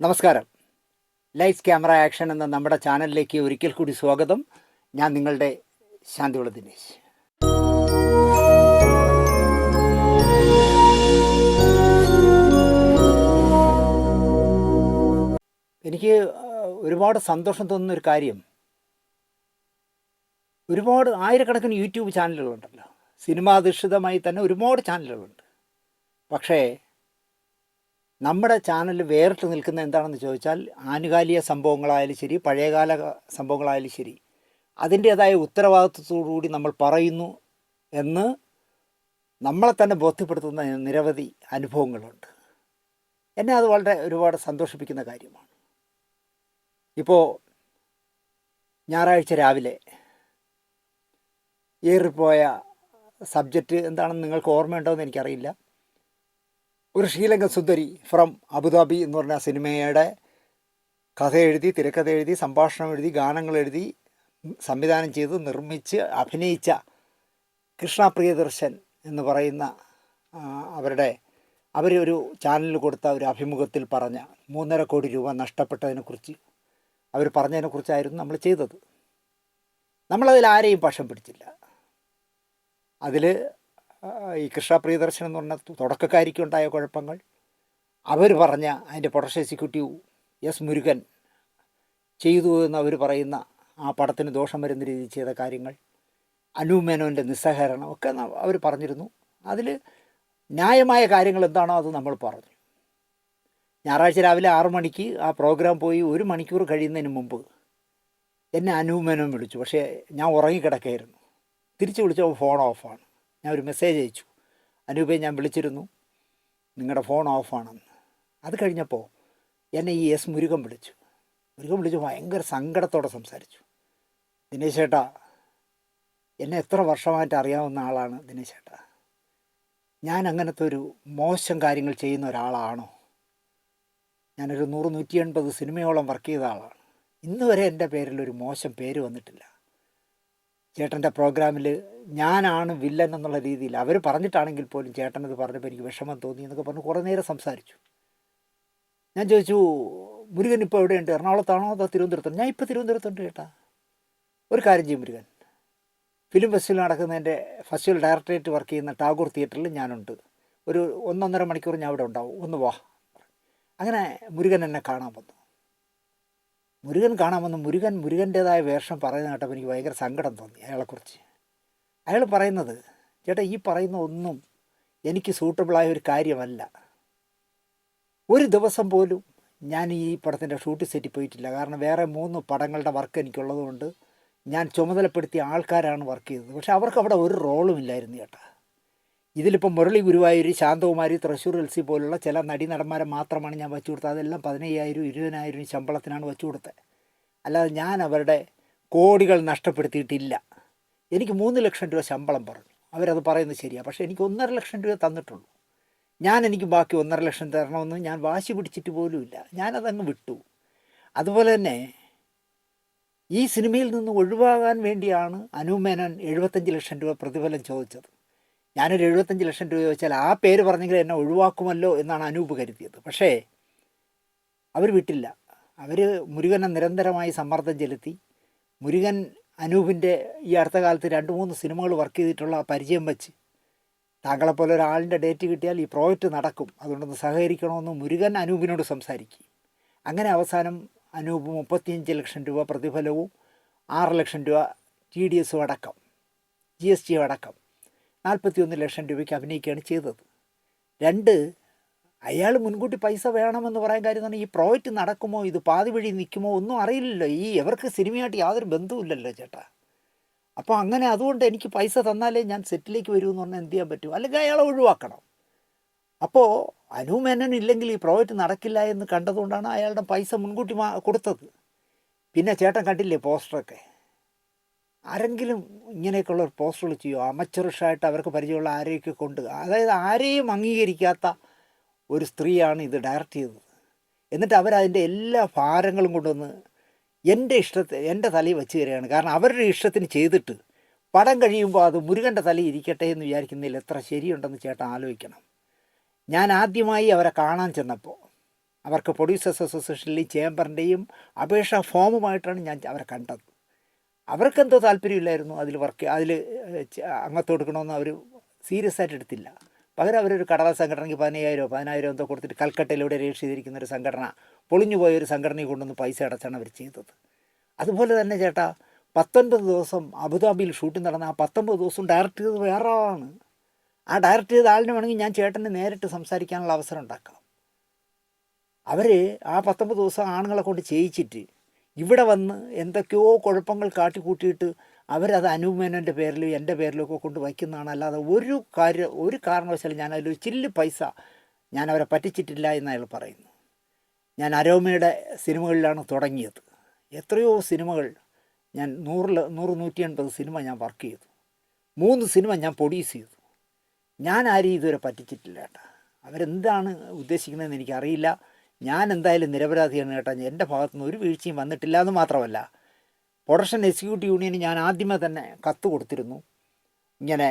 നമസ്കാരം. Lights camera action എന്ന നമ്മുടെ ചാനലിലേക്ക് ഒരിക്കൽ കൂടി സ്വാഗതം. ഞാൻ നിങ്ങളുടെ ശാന്തിവിള ദിനേശ്. എനിക്ക് ഒരുപാട് സന്തോഷം തോന്നുന്ന ഒരു കാര്യം, ഒരുപാട് ആയിരക്കണക്കിന് യൂട്യൂബ് ചാനലുകളുണ്ടല്ലോ. സിനിമാധിഷ്ഠിതമായി തന്നെ ഒരുപാട് ചാനലുകളുണ്ട്. പക്ഷേ നമ്മുടെ ചാനൽ വേറിട്ട് നിൽക്കുന്ന എന്താണെന്ന് ചോദിച്ചാൽ, ആനുകാലിക സംഭവങ്ങളായാലും ശരി, പഴയകാല സംഭവങ്ങളായാലും ശരി, അതിൻ്റേതായ ഉത്തരവാദിത്വത്തോടുകൂടി നമ്മൾ പറയുന്നു എന്ന് നമ്മളെ തന്നെ ബോധ്യപ്പെടുത്തുന്ന നിരവധി അനുഭവങ്ങളുണ്ട്. എന്നെ അത് വളരെ ഒരുപാട് സന്തോഷിപ്പിക്കുന്ന കാര്യമാണ്. ഇപ്പോൾ ഞായറാഴ്ച രാവിലെ ഏറിപ്പോയ സബ്ജക്റ്റ് എന്താണെന്ന് നിങ്ങൾക്ക് ഓർമ്മയുണ്ടോ എന്ന് എനിക്കറിയില്ല. ഒരു ശ്രീലങ്കൻ സുന്ദരി ഫ്രം അബുദാബി എന്ന് പറഞ്ഞ സിനിമയുടെ കഥ എഴുതി, തിരക്കഥ എഴുതി, സംഭാഷണം എഴുതി, ഗാനങ്ങൾ എഴുതി, സംവിധാനം ചെയ്ത്, നിർമ്മിച്ച്, അഭിനയിച്ച കൃഷ്ണ പ്രിയദർശൻ എന്ന് പറയുന്ന അവരൊരു ചാനലിൽ കൊടുത്ത ഒരു അഭിമുഖത്തിൽ പറഞ്ഞ 3.5 കോടി രൂപ നഷ്ടപ്പെട്ടതിനെക്കുറിച്ച് അവർ പറഞ്ഞതിനെക്കുറിച്ചായിരുന്നു നമ്മൾ ചെയ്തത്. നമ്മളതിൽ ആരെയും പക്ഷം പിടിച്ചില്ല. അതിൽ ഈ കൃഷ്ണ പ്രിയദർശൻ എന്ന് പറഞ്ഞ തുടക്കക്കാരിക്കുണ്ടായ കുഴപ്പങ്ങൾ, അവർ പറഞ്ഞ അതിൻ്റെ പ്രൊഡക്ഷൻ എക്സിക്യൂട്ടീവ് എസ് മുരുകൻ ചെയ്തു എന്ന് അവർ പറയുന്ന ആ പടത്തിന് ദോഷം വരുന്ന രീതിയിൽ ചെയ്ത കാര്യങ്ങൾ, അനൂപ് മേനോൻ്റെ നിസ്സഹകരണം ഒക്കെ അവർ പറഞ്ഞിരുന്നു. അതിൽ ന്യായമായ കാര്യങ്ങൾ എന്താണോ അത് നമ്മൾ പറഞ്ഞു. ഞായറാഴ്ച രാവിലെ 6 മണിക്ക് ആ പ്രോഗ്രാം പോയി 1 മണിക്കൂർ കഴിയുന്നതിന് മുമ്പ് എന്നെ അനൂപ് മേനോൻ വിളിച്ചു. പക്ഷേ ഞാൻ ഉറങ്ങിക്കിടക്കുകയായിരുന്നു. തിരിച്ച് വിളിച്ചപ്പോൾ ഫോൺ ഓഫാണ്. ഞാൻ ഒരു മെസ്സേജ് അയച്ചു, അനൂപെ ഞാൻ വിളിച്ചിരുന്നു, നിങ്ങളുടെ ഫോൺ ഓഫാണെന്ന്. അത് കഴിഞ്ഞപ്പോൾ എന്നെ ഈ എസ് മുരുകൻ വിളിച്ചു ഭയങ്കര സങ്കടത്തോടെ സംസാരിച്ചു. ദിനേശ് ചേട്ടാ, എന്നെ എത്ര വർഷമായിട്ട് അറിയാവുന്ന ആളാണ് ദിനേശ് ചേട്ടാ. ഞാൻ അങ്ങനത്തെ ഒരു മോശം കാര്യങ്ങൾ ചെയ്യുന്ന ഒരാളാണോ? ഞാനൊരു 100-180 സിനിമയോളം വർക്ക് ചെയ്ത ആളാണ്. ഇന്ന് വരെ എൻ്റെ പേരിൽ ഒരു മോശം പേര് വന്നിട്ടില്ല. ചേട്ടൻ്റെ പ്രോഗ്രാമിൽ ഞാനാണ് വില്ലൻ എന്നുള്ള രീതിയിൽ അവർ പറഞ്ഞിട്ടാണെങ്കിൽ പോലും ചേട്ടനത് പറഞ്ഞപ്പോൾ എനിക്ക് വിഷമം തോന്നി എന്നൊക്കെ പറഞ്ഞ് കുറേ നേരം സംസാരിച്ചു. ഞാൻ ചോദിച്ചു, മുരുകൻ ഇപ്പോൾ എവിടെയുണ്ട്? എറണാകുളത്താണോ അതോ തിരുവനന്തപുരത്താണോ? ഞാൻ ഇപ്പോൾ തിരുവനന്തപുരത്തുണ്ട് ചേട്ടാ. ഒരു കാര്യം ചെയ്യും മുരുകൻ, ഫിലിം ഫെസ്റ്റിവൽ നടക്കുന്നതിൻ്റെ ഫെസ്റ്റിവൽ ഡയറക്ടറേറ്റ് വർക്ക് ചെയ്യുന്ന ടാഗോർ തിയേറ്ററിൽ ഞാനുണ്ട്. ഒരു 1-1.5 മണിക്കൂർ ഞാൻ അവിടെ ഉണ്ടാവും, ഒന്ന് വാ. അങ്ങനെ മുരുകൻ എന്നെ കാണാൻ വന്നു. മുരുകൻ്റേതായ വേഷം പറയുന്ന കേട്ടപ്പോൾ എനിക്ക് ഭയങ്കര സങ്കടം തോന്നി അയാളെക്കുറിച്ച്. അയാൾ പറയുന്നത്, ചേട്ടാ ഈ പറയുന്ന ഒന്നും എനിക്ക് സൂട്ടബിളായ ഒരു കാര്യമല്ല. ഒരു ദിവസം പോലും ഞാൻ ഈ പടത്തിൻ്റെ ഷൂട്ടിംഗ് സെറ്റിൽ പോയിട്ടില്ല. കാരണം വേറെ 3 പടങ്ങളുടെ വർക്ക് എനിക്കുള്ളതുകൊണ്ട് ഞാൻ ചുമതലപ്പെടുത്തിയ ആൾക്കാരാണ് വർക്ക് ചെയ്തത്. പക്ഷെ അവർക്ക് അവിടെ ഒരു റോളും ഇല്ലായിരുന്നു ചേട്ടാ. ഇതിലിപ്പോൾ മുരളി ഗുരുവായൂർ, ശാന്തകുമാരി, തൃശ്ശൂർ എൽസി പോലുള്ള ചില നടന്മാരെ മാത്രമാണ് ഞാൻ വെച്ചു കൊടുത്തത്. അതെല്ലാം 15,000-20,000 ശമ്പളത്തിനാണ് വെച്ചു കൊടുത്തത്. അല്ലാതെ ഞാൻ അവരുടെ കോടികൾ നഷ്ടപ്പെടുത്തിയിട്ടില്ല. എനിക്ക് 3 ലക്ഷം രൂപ ശമ്പളം പറഞ്ഞു. അവരത് പറയുന്നത് ശരിയാണ്. പക്ഷേ എനിക്ക് 1.5 ലക്ഷം രൂപ തന്നിട്ടുള്ളൂ. എനിക്ക് ബാക്കി 1.5 ലക്ഷം തരണമെന്ന് ഞാൻ വാശി പിടിച്ചിട്ട് പോലുമില്ല. ഞാനതങ്ങ് വിട്ടു. അതുപോലെ തന്നെ ഈ സിനിമയിൽ നിന്ന് ഒഴിവാകാൻ വേണ്ടിയാണ് അനൂപ് മേനോൻ 75 ലക്ഷം രൂപ പ്രതിഫലം ചോദിച്ചത്. ഞാനൊരു 75 ലക്ഷം രൂപ ചോദിച്ചാൽ ആ പേര് പറഞ്ഞെങ്കിൽ എന്നെ ഒഴിവാക്കുമല്ലോ എന്നാണ് അനൂപ് കരുതിയത്. പക്ഷേ അവർ വിട്ടില്ല. അവർ മുരുകനെ നിരന്തരമായി സമ്മർദ്ദം ചെലുത്തി. മുരുകൻ അനൂപിൻ്റെ ഈ അടുത്ത കാലത്ത് 2-3 സിനിമകൾ വർക്ക് ചെയ്തിട്ടുള്ള പരിചയം വെച്ച്, താങ്കളെപ്പോലെ ഒരാളിൻ്റെ ഡേറ്റ് കിട്ടിയാൽ ഈ പ്രോജക്റ്റ് നടക്കും, അതുകൊണ്ടൊന്ന് സഹകരിക്കണമെന്ന് മുരുകൻ അനൂപിനോട് സംസാരിക്കും. അങ്ങനെ അവസാനം അനൂപ് 35 ലക്ഷം രൂപ പ്രതിഫലവും 6 ലക്ഷം രൂപ TDS അടക്കം, GST അടക്കം 41 ലക്ഷം രൂപയ്ക്ക് അഭിനയിക്കുകയാണ് ചെയ്തത്. 2, അയാൾ മുൻകൂട്ടി പൈസ വേണമെന്ന് പറയാൻ കാര്യം തന്നെ ഈ പ്രോജക്റ്റ് നടക്കുമോ, ഇത് പാതി വഴി നിൽക്കുമോ ഒന്നും അറിയില്ലല്ലോ. ഇവർക്ക് സിനിമയായിട്ട് യാതൊരു ബന്ധവുമില്ലല്ലോ ചേട്ടാ. അപ്പോൾ അങ്ങനെ അതുകൊണ്ട് എനിക്ക് പൈസ തന്നാലേ ഞാൻ സെറ്റിലേക്ക് വരുമെന്ന് പറഞ്ഞാൽ എന്ത് ചെയ്യാൻ പറ്റും? അല്ലെങ്കിൽ അയാളെ ഒഴിവാക്കണം. അപ്പോൾ അനൂപ് മേനോൻ ഇല്ലെങ്കിൽ ഈ പ്രോജക്റ്റ് നടക്കില്ല എന്ന് കണ്ടതുകൊണ്ടാണ് അയാളുടെ പൈസ മുൻകൂട്ടി കൊടുത്തത്. പിന്നെ ചേട്ടൻ കണ്ടില്ലേ പോസ്റ്ററൊക്കെ? ആരെങ്കിലും ഇങ്ങനെയൊക്കെയുള്ള ഒരു പോസ്റ്ററുകൾ ചെയ്യുമോ? അമച്ചറിഷായിട്ട് അവർക്ക് പരിചയമുള്ള ആരെയൊക്കെ കൊണ്ട്, അതായത് ആരെയും അംഗീകരിക്കാത്ത ഒരു സ്ത്രീയാണ് ഇത് ഡയറക്റ്റ് ചെയ്തത്. എന്നിട്ട് അവരതിൻ്റെ എല്ലാ ഭാരങ്ങളും കൊണ്ടുവന്ന് എൻ്റെ തലയിൽ വെച്ച് തരികയാണ്. കാരണം അവരുടെ ഇഷ്ടത്തിന് ചെയ്തിട്ട് പടം കഴിയുമ്പോൾ അത് മുരുകൻ്റെ തലയിൽ ഇരിക്കട്ടെ എന്ന് വിചാരിക്കുന്നതിൽ എത്ര ശരിയുണ്ടെന്ന് ചേട്ടൻ ആലോചിക്കണം. ഞാൻ ആദ്യമായി അവരെ കാണാൻ ചെന്നപ്പോൾ അവർക്ക് പ്രൊഡ്യൂസേഴ്സ് അസോസിയേഷനിലെയും ചേംബറിൻ്റെയും അപേക്ഷാ ഫോമുമായിട്ടാണ് ഞാൻ അവരെ കണ്ടത്. അവർക്കെന്തോ താല്പര്യമില്ലായിരുന്നു അതിൽ അംഗത്വം എടുക്കണമെന്ന് അവർ സീരിയസ് ആയിട്ട് എടുത്തില്ല. പകരം അവരൊരു കടലാസ് സംഘടനയ്ക്ക് 10,000 എന്തോ കൊടുത്തിട്ട് കൽക്കട്ടയിലൂടെ രജിസ്റ്റർ ചെയ്തിരിക്കുന്ന ഒരു സംഘടന, പൊളിഞ്ഞു പോയൊരു സംഘടനയെ കൊണ്ടുവന്ന് പൈസ അടച്ചാണ് അവർ ചെയ്തത്. അതുപോലെ തന്നെ ചേട്ടാ 19 ദിവസം അബുദാബിയിൽ ഷൂട്ടിംഗ് നടന്ന ആ 19 ദിവസം ഡയറക്റ്റ് ചെയ്തത് വേറെ ആളാണ്. ആ ഡയറക്റ്റ് ചെയ്ത ആളിന് വേണമെങ്കിൽ ഞാൻ ചേട്ടനെ നേരിട്ട് സംസാരിക്കാനുള്ള അവസരം ഉണ്ടാക്കാം. അവർ ആ 19 ദിവസം ആണുങ്ങളെ കൊണ്ട് ചെയ്യിച്ചിട്ട് ഇവിടെ വന്ന് എന്തൊക്കെയോ കുഴപ്പങ്ങൾ കാട്ടിക്കൂട്ടിയിട്ട് അവരത് അനൂപ് മേനോൻ്റെ പേരിലും എൻ്റെ പേരിലും ഒക്കെ കൊണ്ട് വയ്ക്കുന്നതാണ്. അല്ലാതെ ഒരു കാരണവശാലും ഞാൻ അതിലൊരു ചില്ലി പൈസ ഞാൻ അവരെ പറ്റിച്ചിട്ടില്ല എന്ന് അയാൾ പറയുന്നു. ഞാൻ അരോമയുടെ സിനിമകളിലാണ് തുടങ്ങിയത്. എത്രയോ സിനിമകൾ ഞാൻ 100-180 സിനിമ ഞാൻ വർക്ക് ചെയ്തു. 3 സിനിമ ഞാൻ പ്രൊഡ്യൂസ് ചെയ്തു. ഞാൻ ആരെയും ഇതുവരെ പറ്റിച്ചിട്ടില്ല കേട്ടാ. അവരെന്താണ് ഉദ്ദേശിക്കുന്നതെന്ന് എനിക്കറിയില്ല. ഞാൻ എന്തായാലും നിരപരാധിയാണ് കേട്ടാ. എൻ്റെ ഭാഗത്തുനിന്ന് ഒരു വീഴ്ചയും വന്നിട്ടില്ല എന്ന് മാത്രമല്ല, പ്രൊഡക്ഷൻ എക്സിക്യൂട്ടീവ് യൂണിയന് ഞാൻ ആദ്യമേ തന്നെ കത്ത് കൊടുത്തിരുന്നു. ഇങ്ങനെ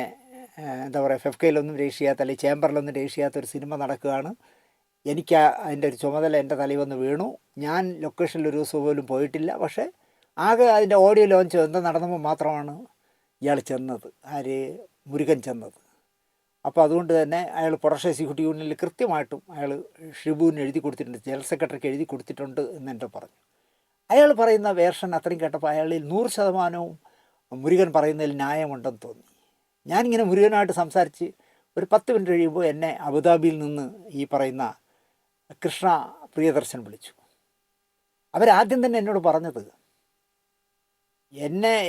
എന്താ പറയുക, ഫെഫ്കയിലൊന്നും രജിസ്റ്റർ ചെയ്യാത്ത അല്ലെങ്കിൽ ചേംബറിലൊന്നും രജിസ്റ്റർ ചെയ്യാത്തൊരു സിനിമ നടക്കുകയാണ്. എനിക്ക് അതിൻ്റെ ഒരു ചുമതല എൻ്റെ തലയിൽ വന്ന് വീണു. ഞാൻ ലൊക്കേഷനിൽ ഒരു ദിവസം പോലും പോയിട്ടില്ല. പക്ഷേ ആകെ അതിൻ്റെ ഓഡിയോ ലോഞ്ച് എന്താ നടന്നപ്പോൾ മാത്രമാണ് ഇയാൾ ചെന്നത്, മുരുകൻ ചെന്നത്. അപ്പോൾ അതുകൊണ്ട് തന്നെ അയാൾ പ്രൊഡക്ഷൻ എക്സിക്യൂട്ടീവ് യൂണിയനിൽ കൃത്യമായിട്ടും അയാൾ ഷിബുവിന് എഴുതി കൊടുത്തിട്ടുണ്ട്, ജനറൽ സെക്രട്ടറിക്ക് എഴുതി കൊടുത്തിട്ടുണ്ട് എന്ന് എൻ്റെ പറഞ്ഞു. അയാൾ പറയുന്ന വേർഷൻ അത്രയും കേട്ടപ്പോൾ അയാളിൽ 100% മുരുകൻ പറയുന്നതിൽ ന്യായമുണ്ടെന്ന് തോന്നി. ഞാനിങ്ങനെ മുരുകനായിട്ട് സംസാരിച്ച് ഒരു 10 മിനിറ്റ് കഴിയുമ്പോൾ എന്നെ അബുദാബിയിൽ നിന്ന് ഈ പറയുന്ന കൃഷ്ണ പ്രിയദർശൻ വിളിച്ചു. അവരാദ്യം തന്നെ എന്നോട് പറഞ്ഞത്,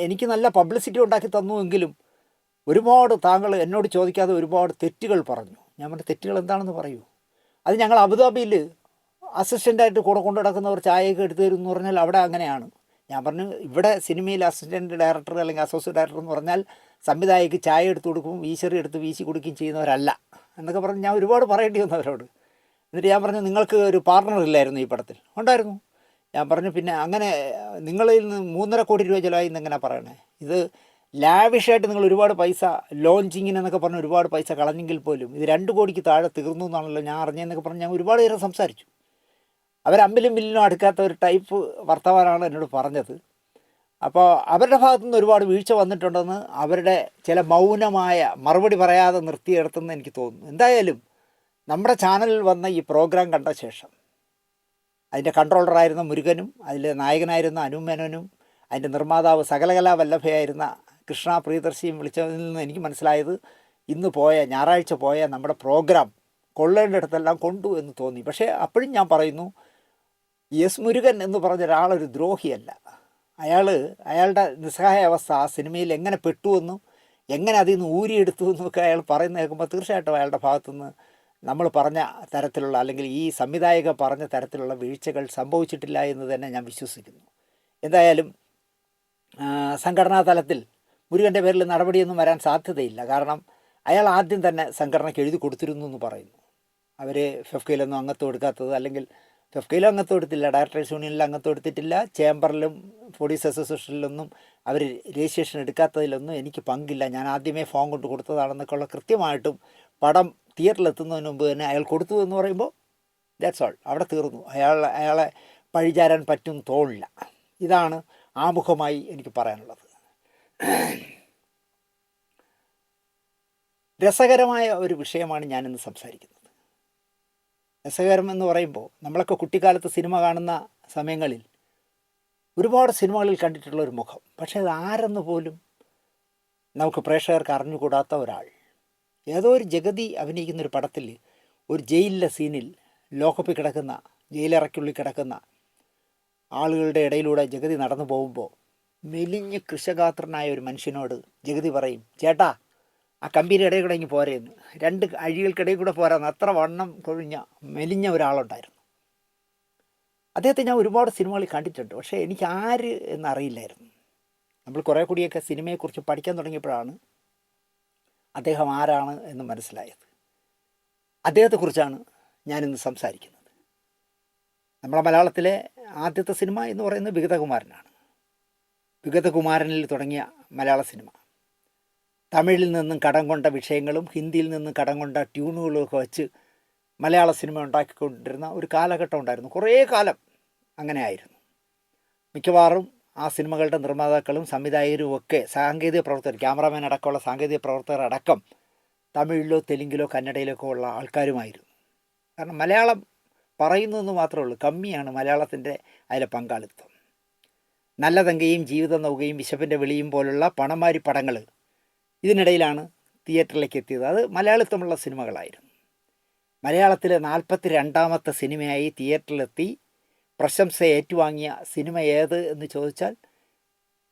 എനിക്ക് നല്ല പബ്ലിസിറ്റി ഉണ്ടാക്കി തന്നുവെങ്കിലും താങ്കൾ എന്നോട് ചോദിക്കാതെ ഒരുപാട് തെറ്റുകൾ പറഞ്ഞു. ഞാൻ പറഞ്ഞ തെറ്റുകൾ എന്താണെന്ന് പറയൂ. അത് ഞങ്ങൾ അബുദാബിയിൽ അസിസ്റ്റൻ്റായിട്ട് കൂടെ കൊണ്ടു നടക്കുന്നവർ ചായയൊക്കെ എടുത്തു തരും എന്ന് പറഞ്ഞാൽ അവിടെ അങ്ങനെയാണ്. ഞാൻ പറഞ്ഞു, ഇവിടെ സിനിമയിൽ അസിസ്റ്റൻറ്റ് ഡയറക്ടർ അല്ലെങ്കിൽ അസോസിയേറ്റ് ഡയറക്ടർ എന്ന് പറഞ്ഞാൽ സംവിധായകക്ക് ചായ എടുത്ത് കൊടുക്കും, വീശറി എടുത്ത് വീശി കൊടുക്കുകയും ചെയ്യുന്നവരല്ല എന്നൊക്കെ പറഞ്ഞ് ഞാൻ ഒരുപാട് പറയേണ്ടി വന്നു അവരോട്. എന്നിട്ട് ഞാൻ പറഞ്ഞു, നിങ്ങൾക്ക് ഒരു പാർട്ണർ ഇല്ലായിരുന്നു ഈ പടത്തിൽ? ഉണ്ടായിരുന്നു. ഞാൻ പറഞ്ഞു, പിന്നെ അങ്ങനെ നിങ്ങളിൽ നിന്ന് 3.5 കോടി രൂപ ചിലവായി എന്നെങ്ങനെ പറയണേ? ഇത് ലാവിഷായിട്ട് നിങ്ങൾ ഒരുപാട് പൈസ ലോഞ്ചിങ്ങിനെന്നൊക്കെ പറഞ്ഞ് ഒരുപാട് പൈസ കളഞ്ഞെങ്കിൽ പോലും ഇത് 2 കോടിക്ക് താഴെ തീർന്നു എന്നാണല്ലോ ഞാൻ അറിഞ്ഞതെന്നൊക്കെ പറഞ്ഞ് ഞാൻ ഒരുപാട് നേരം സംസാരിച്ചു. അവരമ്പിലും വില്ലിനും അടുക്കാത്ത ഒരു ടൈപ്പ് വർത്തമാനമാണ് എന്നോട് പറഞ്ഞത്. അപ്പോൾ അവരുടെ ഭാഗത്തുനിന്ന് ഒരുപാട് വീഴ്ച വന്നിട്ടുണ്ടെന്ന് അവരുടെ ചില മൗനമായ മറുപടി പറയാതെ നിർത്തിയെടുത്തെന്ന് എനിക്ക് തോന്നുന്നു. എന്തായാലും നമ്മുടെ ചാനലിൽ വന്ന ഈ പ്രോഗ്രാം കണ്ട ശേഷം അതിൻ്റെ കൺട്രോളറായിരുന്ന മുരുകനും അതിലെ നായകനായിരുന്ന അനൂപ് മേനോനും അതിൻ്റെ നിർമ്മാതാവ് സകലകലാ വല്ലഭയായിരുന്ന കൃഷ്ണ പ്രിയദർശിയും വിളിച്ചതിൽ നിന്ന് എനിക്ക് മനസ്സിലായത്, ഞായറാഴ്ച പോയ നമ്മുടെ പ്രോഗ്രാം കൊള്ളേണ്ടിടത്തെല്ലാം കൊണ്ടു എന്ന് തോന്നി. പക്ഷേ അപ്പോഴും ഞാൻ പറയുന്നു, എസ് മുരുകൻ എന്ന് പറഞ്ഞ ഒരാളൊരു ദ്രോഹിയല്ല. അയാളുടെ നിസ്സഹായ അവസ്ഥ ആ സിനിമയിൽ എങ്ങനെ പെട്ടുവെന്നും എങ്ങനെ അതിൽ നിന്ന് ഊരിയെടുത്തു എന്നൊക്കെ അയാൾ പറയുന്നത് കേൾക്കുമ്പോൾ തീർച്ചയായിട്ടും അയാളുടെ ഭാഗത്തുനിന്ന് നമ്മൾ പറഞ്ഞ തരത്തിലുള്ള അല്ലെങ്കിൽ ഈ സംവിധായക പറഞ്ഞ തരത്തിലുള്ള വീഴ്ചകൾ സംഭവിച്ചിട്ടില്ല എന്ന് തന്നെ ഞാൻ വിശ്വസിക്കുന്നു. എന്തായാലും സംഘടനാ തലത്തിൽ മുരുകൻ്റെ പേരിൽ നടപടിയൊന്നും വരാൻ സാധ്യതയില്ല. കാരണം അയാൾ ആദ്യം തന്നെ സംഘടനയ്ക്ക് എഴുതി കൊടുത്തിരുന്നു എന്ന് പറയുന്നു. അവർ ഫെഫ്കയിലൊന്നും അംഗത്വം എടുക്കാത്തത്, അല്ലെങ്കിൽ ഫെഫ്കയിലും അംഗത്വം എടുത്തില്ല, ഡയറക്ടേഴ്സ് യൂണിയനിൽ അംഗത്വം എടുത്തിട്ടില്ല, ചേംബറിലും പ്രൊഡ്യൂസേഴ്സ് അസോസിയേഷനിലൊന്നും അവർ രജിസ്ട്രേഷൻ എടുക്കാത്തതിലൊന്നും എനിക്ക് പങ്കില്ല, ഞാൻ ആദ്യമേ ഫോം കൊണ്ട് കൊടുത്തതാണെന്നൊക്കെ ഉള്ള കൃത്യമായിട്ടും പടം തിയേറ്ററിലെത്തുന്നതിന് മുമ്പ് തന്നെ അയാൾ കൊടുത്തു എന്ന് പറയുമ്പോൾ ദാറ്റ്സ് ഓൾ, അവിടെ തീർന്നു. അയാളെ പഴിചാരാൻ പറ്റും തോന്നില്ല. ഇതാണ് ആമുഖമായി എനിക്ക് പറയാനുള്ളത്. രസകരമായ ഒരു വിഷയമാണ് ഞാനിന്ന് സംസാരിക്കുന്നത്. രസകരം എന്ന് പറയുമ്പോൾ നമ്മളൊക്കെ കുട്ടിക്കാലത്ത് സിനിമ കാണുന്ന സമയങ്ങളിൽ ഒരുപാട് സിനിമകളിൽ കണ്ടിട്ടുള്ള ഒരു മുഖം, പക്ഷേ അത് ആരെന്ന് പോലും നമുക്ക് പ്രേക്ഷകർക്ക് അറിഞ്ഞുകൂടാത്ത ഒരാൾ. ഏതോ ഒരു ജഗതി അഭിനയിക്കുന്നൊരു പടത്തിൽ ഒരു ജയിലിലെ സീനിൽ ലോക്കപ്പിൽ കിടക്കുന്ന, ജയിലിറക്കുള്ളിൽ കിടക്കുന്ന ആളുകളുടെ ഇടയിലൂടെ ജഗതി നടന്നു പോകുമ്പോൾ മെലിഞ്ഞ് കൃശഗാത്രനായ ഒരു മനുഷ്യനോട് ജഗതി പറയും, ചേട്ടാ ആ കമ്പീൻ്റെ ഇടയിൽ കൂടെ ഇങ്ങ് പോരെയെന്ന്. 2 അഴികൾക്കിടയിൽ കൂടെ പോരാന്ന്. അത്ര വണ്ണം കൊഴിഞ്ഞ മെലിഞ്ഞ ഒരാളുണ്ടായിരുന്നു. അദ്ദേഹത്തെ ഞാൻ ഒരുപാട് സിനിമകളിൽ കണ്ടിട്ടുണ്ട്, പക്ഷേ എനിക്ക് ആര് എന്നറിയില്ലായിരുന്നു. നമ്മൾ കുറേ കൂടിയൊക്കെ സിനിമയെക്കുറിച്ച് പഠിക്കാൻ തുടങ്ങിയപ്പോഴാണ് അദ്ദേഹം ആരാണ് എന്ന് മനസ്സിലായത്. അദ്ദേഹത്തെക്കുറിച്ചാണ് ഞാനിന്ന് സംസാരിക്കുന്നത്. നമ്മളെ മലയാളത്തിലെ ആദ്യത്തെ സിനിമ എന്ന് പറയുന്നത് വിഗതകുമാരനാണ്. വിഗതകുമാരനിൽ തുടങ്ങിയ മലയാള സിനിമ തമിഴിൽ നിന്നും കടം കൊണ്ട വിഷയങ്ങളും ഹിന്ദിയിൽ നിന്നും കടം കൊണ്ട ട്യൂണുകളും ഒക്കെ വെച്ച് മലയാള സിനിമ ഉണ്ടാക്കിക്കൊണ്ടിരുന്ന ഒരു കാലഘട്ടം ഉണ്ടായിരുന്നു. കുറേ കാലം അങ്ങനെ ആയിരുന്നു. മിക്കവാറും ആ സിനിമകളുടെ നിർമ്മാതാക്കളും സംവിധായകരും ഒക്കെ സാങ്കേതിക പ്രവർത്തകർ, ക്യാമറാമാൻ അടക്കമുള്ള സാങ്കേതിക പ്രവർത്തകർ അടക്കം തമിഴിലോ തെലുങ്കിലോ കന്നഡയിലൊക്കെ ഉള്ള ആൾക്കാരുമായിരുന്നു. കാരണം മലയാളം പറയുന്നതെന്ന് മാത്രമേ ഉള്ളൂ, കമ്മിയാണ് മലയാളത്തിൻ്റെ അതിലെ പങ്കാളിത്തം. നല്ലതങ്കയും ജീവിത നൗകയും വിശപ്പിൻ്റെ വെളിയും പോലുള്ള പണമാരി പടങ്ങൾ ഇതിനിടയിലാണ് തിയേറ്ററിലേക്ക് എത്തിയത്. അത് മലയാളിത്തമുള്ള സിനിമകളായിരുന്നു. മലയാളത്തിലെ 42ാമത്തെ സിനിമയായി തിയേറ്ററിലെത്തി പ്രശംസ ഏറ്റുവാങ്ങിയ സിനിമ ഏത് എന്ന് ചോദിച്ചാൽ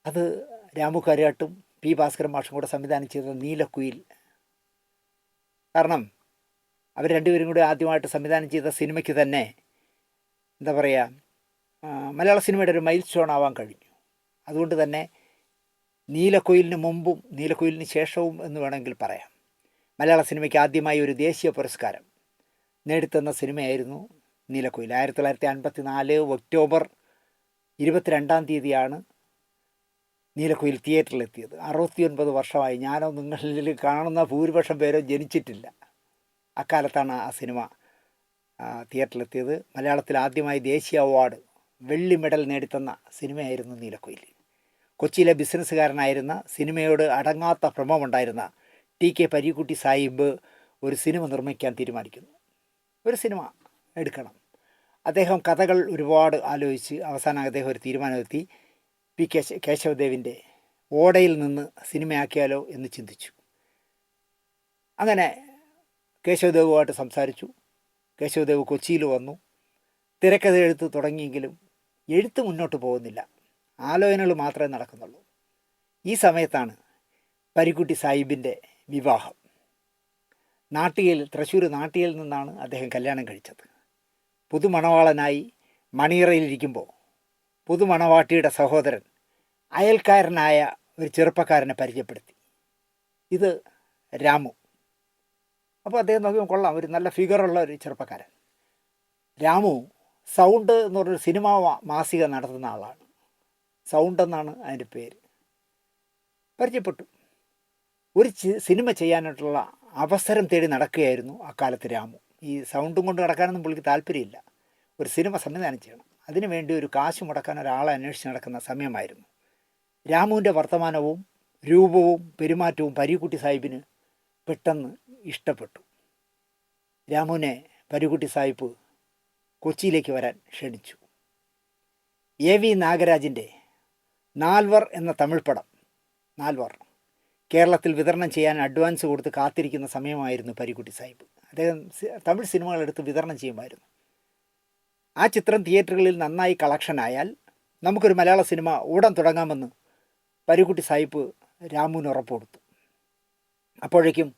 അത് രാമു കാര്യാട്ടും പി ഭാസ്കരൻ മാഷും കൂടെ സംവിധാനം ചെയ്ത നീലക്കുയിൽ. കാരണം അവർ രണ്ടുപേരും കൂടി ആദ്യമായിട്ട് സംവിധാനം ചെയ്ത സിനിമയ്ക്ക് തന്നെ എന്താ പറയുക, മലയാള സിനിമയുടെ ഒരു മൈൽ സ്റ്റോൺ ആവാൻ കഴിഞ്ഞു. അതുകൊണ്ട് തന്നെ നീലക്കുയിലിന് മുമ്പും നീലക്കുയിലിന് ശേഷവും എന്ന് വേണമെങ്കിൽ പറയാം, മലയാള സിനിമയ്ക്ക് ആദ്യമായി ഒരു ദേശീയ പുരസ്കാരം നേടിത്തന്ന സിനിമയായിരുന്നു നീലക്കുയിൽ. 1954 ഒക്ടോബർ 22 നീലക്കുയിൽ തിയേറ്ററിലെത്തിയത്. 69 വർഷമായി. ഞാനോ നിങ്ങളിൽ കാണുന്ന ഭൂരിപക്ഷം പേരോ ജനിച്ചിട്ടില്ല. അക്കാലത്താണ് ആ സിനിമ തിയേറ്ററിലെത്തിയത്. മലയാളത്തിൽ ആദ്യമായി ദേശീയ അവാർഡ്, വെള്ളി മെഡൽ നേടിത്തന്ന സിനിമയായിരുന്നു നീലക്കുയിൽ. കൊച്ചിയിലെ ബിസിനസ്സുകാരനായിരുന്ന, സിനിമയോട് അടങ്ങാത്ത ഭ്രമമുണ്ടായിരുന്ന TK പരീക്കുട്ടി സാഹിബ് ഒരു സിനിമ നിർമ്മിക്കാൻ തീരുമാനിക്കുന്നു. ഒരു സിനിമ എടുക്കണം. അദ്ദേഹം കഥകൾ ഒരുപാട് ആലോചിച്ച് അവസാനം അദ്ദേഹം ഒരു തീരുമാനമെത്തി. പി കേശവദേവിൻ്റെ ഓടയിൽ നിന്ന് സിനിമയാക്കിയാലോ എന്ന് ചിന്തിച്ചു. അങ്ങനെ കേശവദേവുമായിട്ട് സംസാരിച്ചു. കേശവദേവ് കൊച്ചിയിൽ വന്നു. തിരക്കഥ എഴുത്ത് തുടങ്ങിയെങ്കിലും എഴുത്ത് മുന്നോട്ട് പോകുന്നില്ല, ആലോചനകൾ മാത്രമേ നടക്കുന്നുള്ളൂ. ഈ സമയത്താണ് പരീക്കുട്ടി സാഹിബിൻ്റെ വിവാഹം. തൃശ്ശൂർ നാട്ടികയിൽ നിന്നാണ് അദ്ദേഹം കല്യാണം കഴിച്ചത്. പുതുമണവാളനായി മണിയറയിലിരിക്കുമ്പോൾ പുതുമണവാട്ടിയുടെ സഹോദരൻ അയൽക്കാരനായ ഒരു ചെറുപ്പക്കാരനെ പരിചയപ്പെടുത്തി. ഇത് രാമു. അപ്പോൾ അദ്ദേഹം നോക്കിയാൽ കൊള്ളാം, ഒരു നല്ല ഫിഗറുള്ള ഒരു ചെറുപ്പക്കാരൻ. രാമു സൗണ്ട് എന്ന് പറഞ്ഞൊരു സിനിമ മാസിക നടത്തുന്ന ആളാണ്. സൗണ്ട് എന്നാണ് അതിൻ്റെ പേര്. പരിചയപ്പെട്ടു. ഒരു സിനിമ ചെയ്യാനായിട്ടുള്ള അവസരം തേടി നടക്കുകയായിരുന്നു അക്കാലത്ത് രാമു. ഈ സൗണ്ടും കൊണ്ട് നടക്കാനൊന്നും പുള്ളിക്ക് താല്പര്യമില്ല. ഒരു സിനിമ സംവിധാനം ചെയ്യണം, അതിനുവേണ്ടി ഒരു കാശ് മുടക്കാൻ ഒരാളെ അന്വേഷിച്ച് നടക്കുന്ന സമയമായിരുന്നു. രാമുവിൻ്റെ വർത്തമാനവും രൂപവും പെരുമാറ്റവും പരീക്കുട്ടി സാഹിബിന് പെട്ടെന്ന് ഇഷ്ടപ്പെട്ടു. രാമുവിനെ പരീക്കുട്ടി സാഹിബ് കൊച്ചിയിലേക്ക് വരാൻ ക്ഷണിച്ചു. AV നാഗരാജിൻ്റെ നാൽവർ എന്ന തമിഴ് പടം, നാൽവർ, കേരളത്തിൽ വിതരണം ചെയ്യാൻ അഡ്വാൻസ് കൊടുത്ത് കാത്തിരിക്കുന്ന സമയമായിരുന്നു പരീക്കുട്ടി സാഹിബ്. അദ്ദേഹം തമിഴ് സിനിമകളെടുത്ത് വിതരണം ചെയ്യുമായിരുന്നു. ആ ചിത്രം തിയേറ്ററുകളിൽ നന്നായി കളക്ഷനായാൽ നമുക്കൊരു മലയാള സിനിമ ഉടൻ തുടങ്ങാമെന്ന് പരീക്കുട്ടി സാഹിബ് രാമുവിന് ഉറപ്പ് കൊടുത്തു. അപ്പോഴേക്കും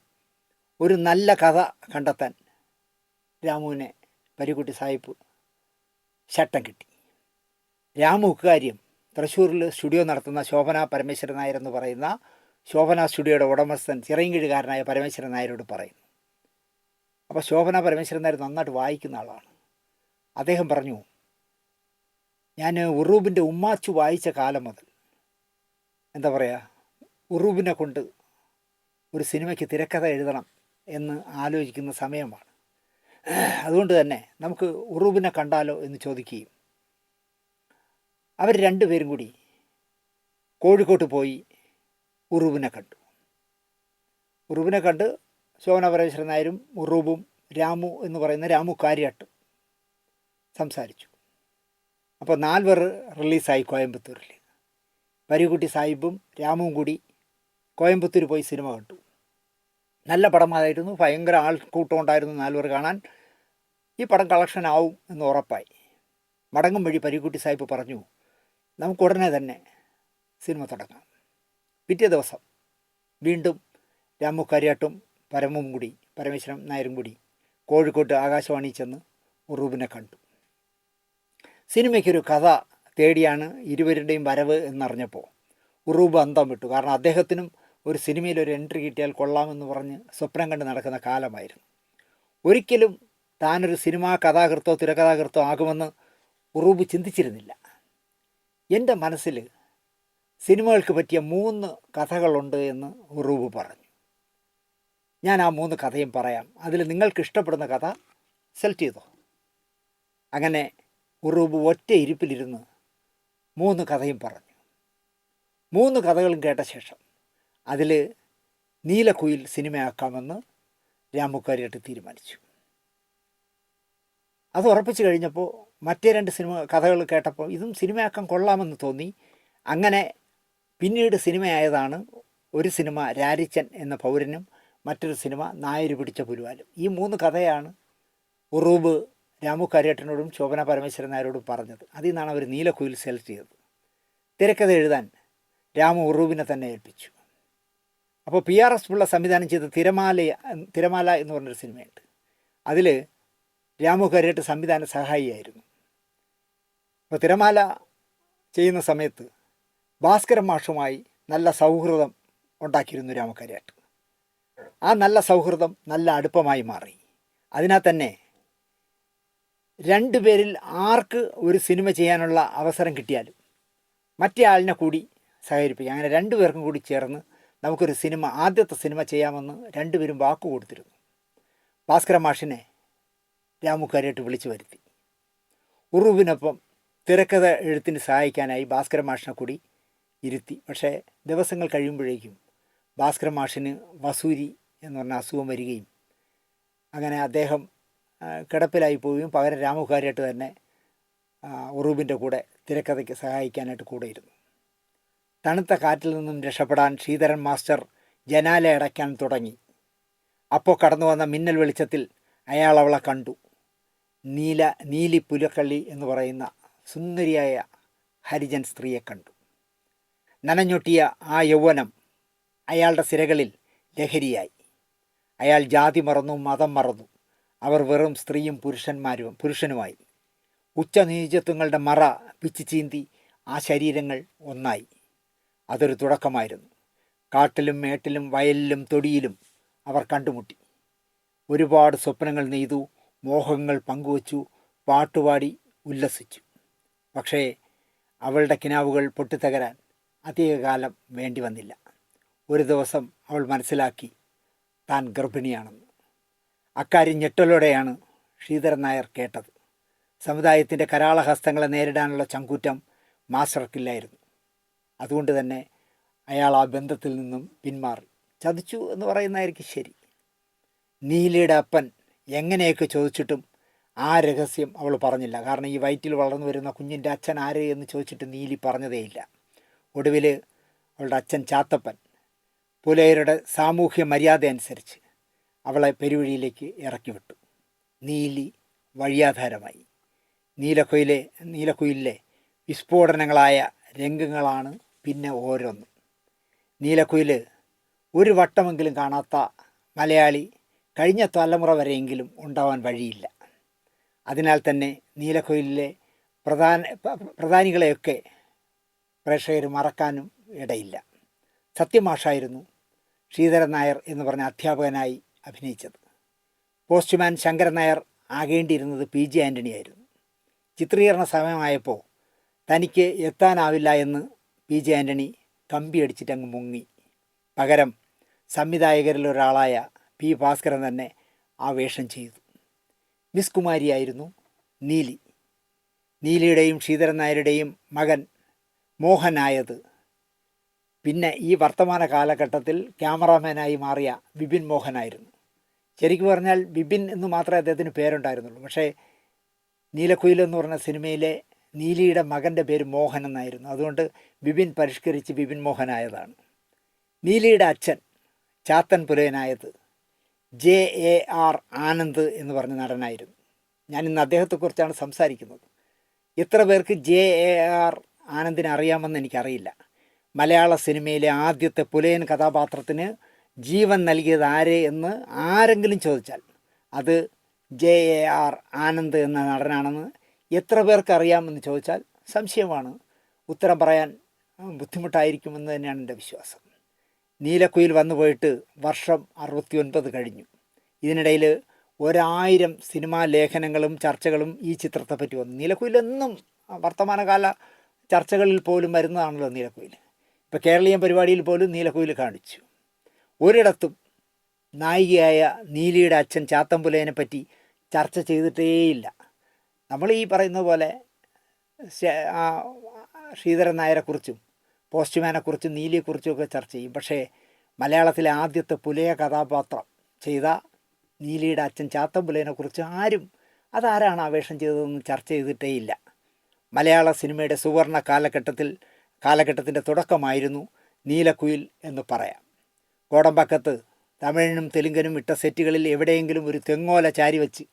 ഒരു നല്ല കഥ കണ്ടെത്താൻ രാമുവിനെ പരീക്കുട്ടി സാഹിബ് ശട്ടം കിട്ടി. രാമു ഇക്കാര്യം തൃശ്ശൂരിൽ സ്റ്റുഡിയോ നടത്തുന്ന ശോഭന പരമേശ്വരൻ നായർ എന്ന് പറയുന്ന ശോഭന സ്റ്റുഡിയോയുടെ ഉടമസ്ഥൻ ചിറയൻകീഴുകാരനായ പരമേശ്വരൻ നായരോട് പറയുന്നു. അപ്പോൾ ശോഭന പരമേശ്വരൻ നായർ നന്നായിട്ട് വായിക്കുന്ന ആളാണ്. അദ്ദേഹം പറഞ്ഞു, ഞാൻ ഉറൂബിൻ്റെ ഉമ്മാച്ചു വായിച്ച കാലം മുതൽ എന്താ പറയുക, ഉറൂബിനെ കൊണ്ട് ഒരു സിനിമയ്ക്ക് തിരക്കഥ എഴുതണം എന്ന് ആലോചിക്കുന്ന സമയമാണ്. അതുകൊണ്ട് തന്നെ നമുക്ക് ഉറൂബിനെ കണ്ടാലോ എന്ന് ചോദിക്കുകയും അവർ രണ്ടുപേരും കൂടി കോഴിക്കോട്ട് പോയി ഉറൂബിനെ കണ്ടു. ഉറൂബിനെ കണ്ട് ശോഭന പരമേശ്വരൻ നായരും ഉറൂബും രാമു എന്ന് പറയുന്ന രാമു കാര്യാട്ടും സംസാരിച്ചു. അപ്പോൾ നാൽവർ റിലീസായി കോയമ്പത്തൂരിൽ. പരീക്കുട്ടി സാഹിബും രാമുവും കൂടി കോയമ്പത്തൂർ പോയി സിനിമ കണ്ടു. നല്ല പടമായിരുന്നു, ഭയങ്കര ആൾക്കൂട്ടം ഉണ്ടായിരുന്നു നാൽവർ കാണാൻ. ഈ പടം കളക്ഷൻ ആവും എന്ന് ഉറപ്പായി. മടങ്ങും വഴി പരീക്കുട്ടി സാഹിബ് പറഞ്ഞു, നമുക്ക് ഉടനെ തന്നെ സിനിമ തുടങ്ങാം. പിറ്റേ ദിവസം വീണ്ടും രാമു കാര്യാട്ടും പരമേശ്വരൻ നായരും കൂടി കോഴിക്കോട്ട് ആകാശവാണി ചെന്ന് ഉറൂബിനെ കണ്ടു. സിനിമയ്ക്കൊരു കഥ തേടിയാണ് ഇരുവരുടെയും വരവ് എന്നറിഞ്ഞപ്പോൾ ഉറൂബ് അന്തം വിട്ടു. കാരണം അദ്ദേഹത്തിനും ഒരു സിനിമയിലൊരു എൻട്രി കിട്ടിയാൽ കൊള്ളാമെന്ന് പറഞ്ഞ് സ്വപ്നം കണ്ട് നടക്കുന്ന കാലമായിരുന്നു. ഒരിക്കലും താനൊരു സിനിമാ കഥാകൃത്തോ തിരക്കഥാകൃത്തോ ആകുമെന്ന് ഉറൂബ് ചിന്തിച്ചിരുന്നില്ല. എൻ്റെ മനസ്സിൽ സിനിമകൾക്ക് പറ്റിയ 3 കഥകളുണ്ട് എന്ന് ഉറൂബ് പറഞ്ഞു. ഞാൻ ആ 3 കഥയും പറയാം. അതിൽ നിങ്ങൾക്ക് ഇഷ്ടപ്പെടുന്ന കഥ സെലക്ട് ചെയ്തോ. അങ്ങനെ ഉറൂബ് ഒറ്റ ഇരിപ്പിലിരുന്ന് 3 കഥയും പറഞ്ഞു. 3 കഥകളും കേട്ട ശേഷം അതിൽ നീലക്കുയിൽ സിനിമയാക്കാമെന്ന് രാമു കാര്യാട്ട് തീരുമാനിച്ചു. അത് ഉറപ്പിച്ചു കഴിഞ്ഞപ്പോൾ മറ്റേ 2 കഥകൾ കേട്ടപ്പോൾ ഇതും സിനിമയാക്കാൻ കൊള്ളാമെന്ന് തോന്നി. അങ്ങനെ പിന്നീട് സിനിമയായതാണ് ഒരു സിനിമ രാരിച്ചൻ എന്ന പൗരനും മറ്റൊരു സിനിമ നായര് പിടിച്ച പുലുവാലും. ഈ 3 കഥയാണ് ഉറൂബ് രാമു കാര്യാട്ടനോടും ശോഭന പരമേശ്വരൻ നായരോടും പറഞ്ഞത്. അതിൽ നിന്നാണ് അവർ നീലക്കുയിൽ സെലക്ട് ചെയ്തത്. തിരക്കഥ എഴുതാൻ രാമു ഉറൂബിനെ തന്നെ ഏൽപ്പിച്ചു. അപ്പോൾ PRS പിള്ള സംവിധാനം ചെയ്ത തിരമാല എന്ന് പറഞ്ഞൊരു സിനിമയുണ്ട്. അതിൽ രാമു കാര്യാട്ട് സംവിധാന സഹായിയായിരുന്നു. അപ്പോൾ തിരമാല ചെയ്യുന്ന സമയത്ത് ഭാസ്കരൻ മാഷുമായി നല്ല സൗഹൃദം ഉണ്ടാക്കിയിരുന്നു രാമു കാര്യാട്ട്. ആ നല്ല സൗഹൃദം നല്ല അടുപ്പമായി മാറി. അതിനാൽ തന്നെ 2 പേരിൽ ആർക്ക് ഒരു സിനിമ ചെയ്യാനുള്ള അവസരം കിട്ടിയാലും മറ്റേ ആളിനെ കൂടി സഹകരിപ്പിക്കുക. അങ്ങനെ 2 പേർക്കും കൂടി ചേർന്ന് നമുക്കൊരു സിനിമ, ആദ്യത്തെ സിനിമ ചെയ്യാമെന്ന് 2 പേരും വാക്കു കൊടുത്തിരുന്നു. ഭാസ്കരൻ മാഷിനെ രാമു കാര്യാട്ട് വിളിച്ചു വരുത്തി. ഉറൂബിനൊപ്പം തിരക്കഥ എഴുത്തിന് സഹായിക്കാനായി ഭാസ്കരൻ മാഷിനെ കൂടി ഇരുത്തി. പക്ഷേ ദിവസങ്ങൾ കഴിയുമ്പോഴേക്കും ഭാസ്കരൻ മാഷിന് വസൂരി എന്ന് പറഞ്ഞ അസുഖം വരികയും അങ്ങനെ അദ്ദേഹം കിടപ്പിലായി പോവുകയും പകരം രാമു കാര്യാട്ട് തന്നെ ഉറൂബിൻ്റെ കൂടെ തിരക്കഥയ്ക്ക് സഹായിക്കാനായിട്ട് കൂടെ ഇരുന്നു. തണുത്ത കാറ്റിൽ നിന്നും രക്ഷപ്പെടാൻ ശ്രീധരൻ മാസ്റ്റർ ജനാല അടയ്ക്കാൻ തുടങ്ങി. അപ്പോൾ കടന്നു വന്ന മിന്നൽ വെളിച്ചത്തിൽ അയാൾ അവളെ കണ്ടു. നീലി പുലക്കള്ളി എന്ന് പറയുന്ന സുന്ദരിയായ ഹരിജൻ സ്ത്രീയെ കണ്ടു. നനഞ്ഞൊട്ടിയ ആ യൗവനം അയാളുടെ സിരകളിൽ ലഹരിയായി. അയാൾ ജാതി മറന്നു, മതം മറന്നു. അവർ വെറും സ്ത്രീയും പുരുഷനുമായി. ഉച്ചനീചത്വങ്ങളുടെ മറ പിച്ചു ചീന്തി ആ ശരീരങ്ങൾ ഒന്നായി. അതൊരു തുടക്കമായിരുന്നു. കാട്ടിലും മേട്ടിലും വയലിലും തൊടിയിലും അവർ കണ്ടുമുട്ടി. ഒരുപാട് സ്വപ്നങ്ങൾ നെയ്തു, മോഹങ്ങൾ പങ്കുവച്ചു, പാട്ടുപാടി ഉല്ലസിച്ചു. പക്ഷേ അവളുടെ കിനാവുകൾ പൊട്ടിത്തകരാൻ അധികകാലം വേണ്ടി വന്നില്ല. ഒരു ദിവസം അവൾ മനസ്സിലാക്കി താൻ ഗർഭിണിയാണെന്ന്. അക്കാര്യം ഞെട്ടലോടെയാണ് ശ്രീധരൻ നായർ കേട്ടത്. സമുദായത്തിൻ്റെ കരാളഹസ്തങ്ങളെ നേരിടാനുള്ള ചങ്കൂറ്റം മാസ്റ്റർക്കില്ലായിരുന്നു. അതുകൊണ്ട് തന്നെ അയാൾ ആ ബന്ധത്തിൽ നിന്നും പിന്മാറി. ചതിച്ചു എന്ന് പറയുന്നതായിരിക്കും ശരി. നീലിയുടെ അപ്പൻ എങ്ങനെയൊക്കെ ചോദിച്ചിട്ടും ആ രഹസ്യം അവൾ പറഞ്ഞില്ല. കാരണം ഈ വയറ്റിൽ വളർന്നു വരുന്ന കുഞ്ഞിൻ്റെ അച്ഛൻ ആര് എന്ന് ചോദിച്ചിട്ട് നീലി പറഞ്ഞതേയില്ല. ഒടുവിൽ അവളുടെ അച്ഛൻ ചാത്തപ്പൻ പുലയരുടെ സാമൂഹ്യ മര്യാദ അനുസരിച്ച് അവളെ പെരുവഴിയിലേക്ക് ഇറക്കി വിട്ടു. നീലി വഴിയാധാരമായി. നീലക്കുയിലെ വിസ്ഫോടനങ്ങളായ രംഗങ്ങളാണ് പിന്നെ ഓരോന്നും. നീലക്കുയിൽ ഒരു വട്ടമെങ്കിലും കാണാത്ത മലയാളി കഴിഞ്ഞ തലമുറ വരെയെങ്കിലും ഉണ്ടാവാൻ വഴിയില്ല. അതിനാൽ തന്നെ നീലക്കുയിലിലെ പ്രധാനികളെയൊക്കെ പ്രേക്ഷകർ മറക്കാനും ഇടയില്ല. സത്യമാഷായിരുന്നു ശ്രീധരൻ നായർ എന്ന് പറഞ്ഞ അധ്യാപകനായി അഭിനയിച്ചത്. പോസ്റ്റ്മാൻ ശങ്കരൻ നായർ ആകേണ്ടിയിരുന്നത് PG ആൻ്റണി ആയിരുന്നു. ചിത്രീകരണ സമയമായപ്പോൾ തനിക്ക് എത്താനാവില്ല എന്ന് PG ആൻ്റണി കമ്പിയടിച്ചിട്ട് അങ്ങ് മുങ്ങി. പകരം സംവിധായകരിൽ ഒരാളായ P ഭാസ്കരൻ തന്നെ ആ വേഷം ചെയ്തു. മിസ് കുമാരിയായിരുന്നു നീലി. നീലിയുടെയും ശ്രീധരൻ നായരുടെയും മകൻ മോഹനായത് പിന്നെ ഈ വർത്തമാന കാലഘട്ടത്തിൽ ക്യാമറാമാനായി മാറിയ ബിപിൻ മോഹനായിരുന്നു. ശരിക്കും പറഞ്ഞാൽ ബിപിൻ എന്ന് മാത്രമേ അദ്ദേഹത്തിന് പേരുണ്ടായിരുന്നുള്ളൂ. പക്ഷേ നീലക്കുയിൽ എന്ന് പറഞ്ഞ സിനിമയിലെ നീലിയുടെ മകൻ്റെ പേര് മോഹൻ എന്നായിരുന്നു. അതുകൊണ്ട് ബിപിൻ പരിഷ്കരിച്ച് ബിപിൻ മോഹനായതാണ്. നീലിയുടെ അച്ഛൻ ചാത്തൻ പുലയനായത് JAR ആനന്ദ് എന്ന് പറഞ്ഞ നടനായിരുന്നു. ഞാനിന്ന് അദ്ദേഹത്തെക്കുറിച്ചാണ് സംസാരിക്കുന്നത്. എത്ര പേർക്ക് JAR ആനന്ദിനെ അറിയാമെന്ന് എനിക്കറിയില്ല. മലയാള സിനിമയിലെ ആദ്യത്തെ പുലയൻ കഥാപാത്രത്തിന് ജീവൻ നൽകിയത് ആരെ എന്ന് ആരെങ്കിലും ചോദിച്ചാൽ അത് JAR ആനന്ദ് എന്ന നടനാണെന്ന് എത്ര പേർക്ക് അറിയാമെന്ന് ചോദിച്ചാൽ സംശയമാണ്. ഉത്തരം പറയാൻ ബുദ്ധിമുട്ടായിരിക്കുമെന്ന് തന്നെയാണ് എൻ്റെ വിശ്വാസം. നീലക്കുയിൽ വന്നു പോയിട്ട് വർഷം 69 കഴിഞ്ഞു. ഇതിനിടയിൽ 1000 സിനിമാ ലേഖനങ്ങളും ചർച്ചകളും ഈ ചിത്രത്തെപ്പറ്റി വന്നു. നീലക്കുയിൽ എന്നും വർത്തമാനകാല ചർച്ചകളിൽ പോലും വരുന്നതാണല്ലോ നീലക്കുയിൽ. ഇപ്പോൾ കേരളീയ പരിപാടിയിൽ പോലും നീലക്കുയിൽ കാണിച്ചു. ഒരിടത്തും നായികയായ നീലിയുടെ അച്ഛൻ ചാത്തമ്പുലയനെ പറ്റി ചർച്ച ചെയ്തിട്ടേയില്ല. നമ്മൾ ഈ പറയുന്ന പോലെ ശ്രീധരൻ നായരെക്കുറിച്ചും പോസ്റ്റ്മാനെക്കുറിച്ചും നീലിയെക്കുറിച്ചുമൊക്കെ ചർച്ച ചെയ്യും. പക്ഷേ മലയാളത്തിലെ ആദ്യത്തെ പുലയ കഥാപാത്രം ചെയ്ത നീലിയുടെ അച്ഛൻ ചാത്തമ്പുലേനെക്കുറിച്ച് ആരും അതാരാണ് ആ വേഷം ചെയ്തതെന്ന് ചർച്ച ചെയ്തിട്ടേയില്ല. മലയാള സിനിമയുടെ സുവർണ കാലഘട്ടത്തിൻ്റെ തുടക്കമായിരുന്നു നീലക്കുയിൽ എന്ന് പറയാം. കോടമ്പാക്കത്ത് തമിഴിനും തെലുങ്കിനും ഇട്ട സെറ്റുകളിൽ എവിടെയെങ്കിലും ഒരു തെങ്ങോല ചാരി വെച്ച്,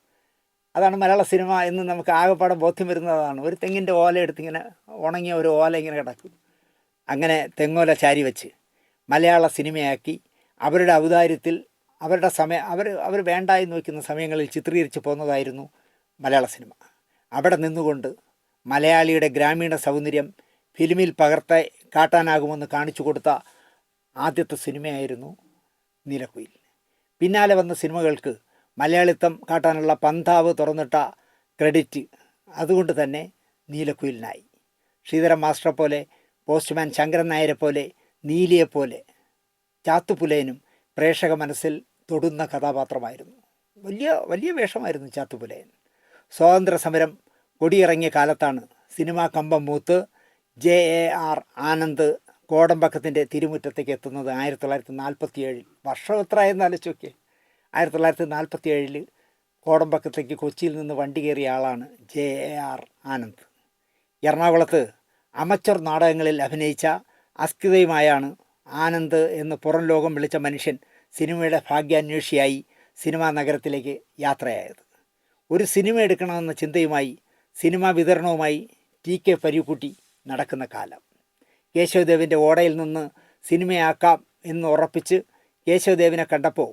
അതാണ് മലയാള സിനിമ എന്ന് നമുക്ക് ആകെപ്പാടെ ബോധ്യം വരുന്നതാണ്. ഒരു തെങ്ങിൻ്റെ ഓല എടുത്തിങ്ങനെ ഉണങ്ങിയ ഒരു ഓല ഇങ്ങനെ കിടക്കും. അങ്ങനെ തെങ്ങോല ചാരി വെച്ച് മലയാള സിനിമയാക്കി അവരുടെ ഔദാര്യത്തിൽ അവർ വേണ്ട എന്ന് വയ്ക്കുന്ന സമയങ്ങളിൽ ചിത്രീകരിച്ച് പോന്നതായിരുന്നു മലയാള സിനിമ. അവിടെ നിന്നുകൊണ്ട് മലയാളിയുടെ ഗ്രാമീണ സൗന്ദര്യം ഫിലിമിൽ കാട്ടാനാകുമെന്ന് കാണിച്ചു കൊടുത്ത ആദ്യത്തെ സിനിമയായിരുന്നു നീലക്കുയിൽ. പിന്നാലെ വന്ന സിനിമകൾക്ക് മലയാളിത്തം കാട്ടാനുള്ള പന്താവ് തുറന്നിട്ട ക്രെഡിറ്റ് അതുകൊണ്ട് തന്നെ നീലക്കുയിലിനായി. ശ്രീധരൻ മാസ്റ്ററെ പോലെ, പോസ്റ്റ്മാൻ ശങ്കരൻ നായരെ പോലെ, നീലിയെപ്പോലെ ചാത്തുപുലയനും പ്രേക്ഷക മനസ്സിൽ തൊടുന്ന കഥാപാത്രമായിരുന്നു. വലിയ വലിയ വേഷമായിരുന്നു ചാത്തുപുലയൻ. സ്വാതന്ത്ര്യ സമരം കൊടിയിറങ്ങിയ കാലത്താണ് സിനിമാ കമ്പം മൂത്ത് JAR ആനന്ദ് കോടമ്പക്കത്തിൻ്റെ തിരുമുറ്റത്തേക്ക് എത്തുന്നത്. 1947. വർഷം എത്ര ആയെന്ന് ആലോചിച്ച് 1947 കോടമ്പക്കത്തേക്ക് കൊച്ചിയിൽ നിന്ന് വണ്ടി കയറിയ ആളാണ് JAR ആനന്ദ്. എറണാകുളത്ത് അമച്ചർ നാടകങ്ങളിൽ അഭിനയിച്ച അസ്കിതയുമായാണ് ആനന്ദ് എന്ന് പുറം ലോകം വിളിച്ച മനുഷ്യൻ സിനിമയുടെ ഭാഗ്യാന്വേഷിയായി സിനിമാ നഗരത്തിലേക്ക് യാത്രയായത്. ഒരു സിനിമ എടുക്കണമെന്ന ചിന്തയുമായി, സിനിമാ വിതരണവുമായി TK പരീക്കുട്ടി നടക്കുന്ന കാലം. കേശവദേവിൻ്റെ ഓടയിൽ നിന്ന് സിനിമയാക്കാം എന്ന് ഉറപ്പിച്ച് കേശവദേവിനെ കണ്ടപ്പോൾ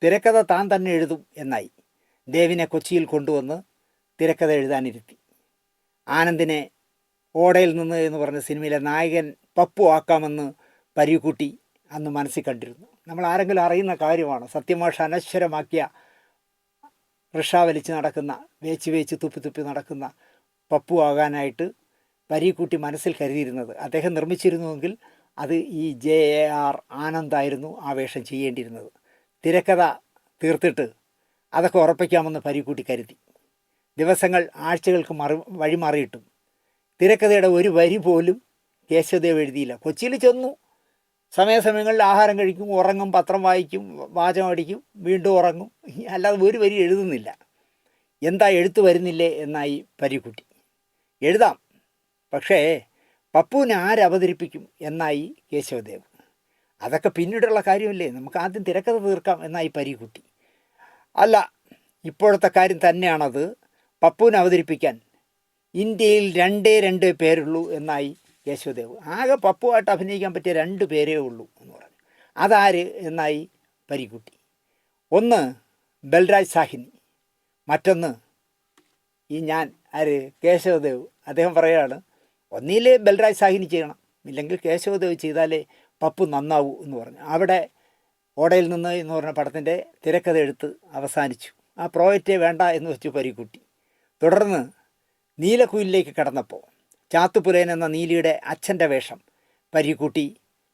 തിരക്കഥ താൻ തന്നെ എഴുതും എന്നായി. ദേവിനെ കൊച്ചിയിൽ കൊണ്ടുവന്ന് തിരക്കഥ എഴുതാനിരുത്തി. ആനന്ദിനെ ഓടയിൽ നിന്ന് എന്ന് പറഞ്ഞ സിനിമയിലെ നായകൻ പപ്പു ആക്കാമെന്ന് പരീക്കുട്ടി അന്ന് മനസ്സിൽ കണ്ടിരുന്നു. നമ്മൾ ആരെങ്കിലും അറിയുന്ന കാര്യമാണ്. സത്യമാഷ അനശ്വരമാക്കിയ റിക്ഷ വലിച്ച് നടക്കുന്ന, വേച്ച് തുപ്പി നടക്കുന്ന പപ്പു ആകാനായിട്ട് പരീക്കുട്ടി മനസ്സിൽ കരുതിയിരുന്നത്. അദ്ദേഹം നിർമ്മിച്ചിരുന്നുവെങ്കിൽ അത് ഈ JAR ആനന്ദായിരുന്നു ആ വേഷം ചെയ്യേണ്ടിയിരുന്നത്. തിരക്കഥ തീർത്തിട്ട് അതൊക്കെ ഉറപ്പിക്കാമെന്ന് പരീക്കുട്ടി കരുതി. ദിവസങ്ങൾ ആഴ്ചകൾക്ക് വഴിമാറിയിട്ടും തിരക്കഥയുടെ ഒരു വരി പോലും കേശവദേവ് എഴുതിയില്ല. കൊച്ചിയിൽ ചെന്നു, സമയാസമയങ്ങളിൽ ആഹാരം കഴിക്കും, ഉറങ്ങും, പത്രം വായിക്കും, വാചകം അടിക്കും, വീണ്ടും ഉറങ്ങും, അല്ലാതെ ഒരു വരി എഴുതുന്നില്ല. എന്താ എഴുത്ത് വരുന്നില്ലേ എന്നായി പരീക്കുട്ടി. എഴുതാം, പക്ഷേ പപ്പുവിനെ ആരവതരിപ്പിക്കും എന്നായി കേശവദേവ്. അതൊക്കെ പിന്നീടുള്ള കാര്യമല്ലേ, നമുക്ക് ആദ്യം തിരക്കഥ തീർക്കാം എന്നായി പരീക്കുട്ടി. അല്ല, ഇപ്പോഴത്തെ കാര്യം തന്നെയാണത്. പപ്പുവിനെ അവതരിപ്പിക്കാൻ ഇന്ത്യയിൽ 2 പേരുള്ളൂ എന്നായി കേശവദേവ്. ആകെ പപ്പുവായിട്ട് അഭിനയിക്കാൻ പറ്റിയ 2 പേരേ ഉള്ളൂ എന്ന് പറഞ്ഞു. അതാര് എന്നായി പരീക്കുട്ടി. ഒന്ന് ബൽരാജ് സാഹിനി, മറ്റൊന്ന് ഈ ഞാൻ കേശവദേവ്. അദ്ദേഹം പറയുകയാണ്, ഒന്നിലേ ബൽരാജ് സാഹിനി ചെയ്യണം, ഇല്ലെങ്കിൽ കേശവദേവ് ചെയ്താലേ പപ്പു നന്നാവൂ എന്ന് പറഞ്ഞു. അവിടെ ഓടയിൽ നിന്ന് എന്ന് പറഞ്ഞ പടത്തിൻ്റെ തിരക്കഥ എടുത്ത് അവസാനിച്ചു. ആ പ്രോജക്റ്റേ വേണ്ട എന്ന് വെച്ചു പരീക്കുട്ടി. തുടർന്ന് നീലക്കുയിലേക്ക് കടന്നപ്പോൾ ചാത്തുപുലയൻ എന്ന നീലിയുടെ അച്ഛൻ്റെ വേഷം പരീക്കുട്ടി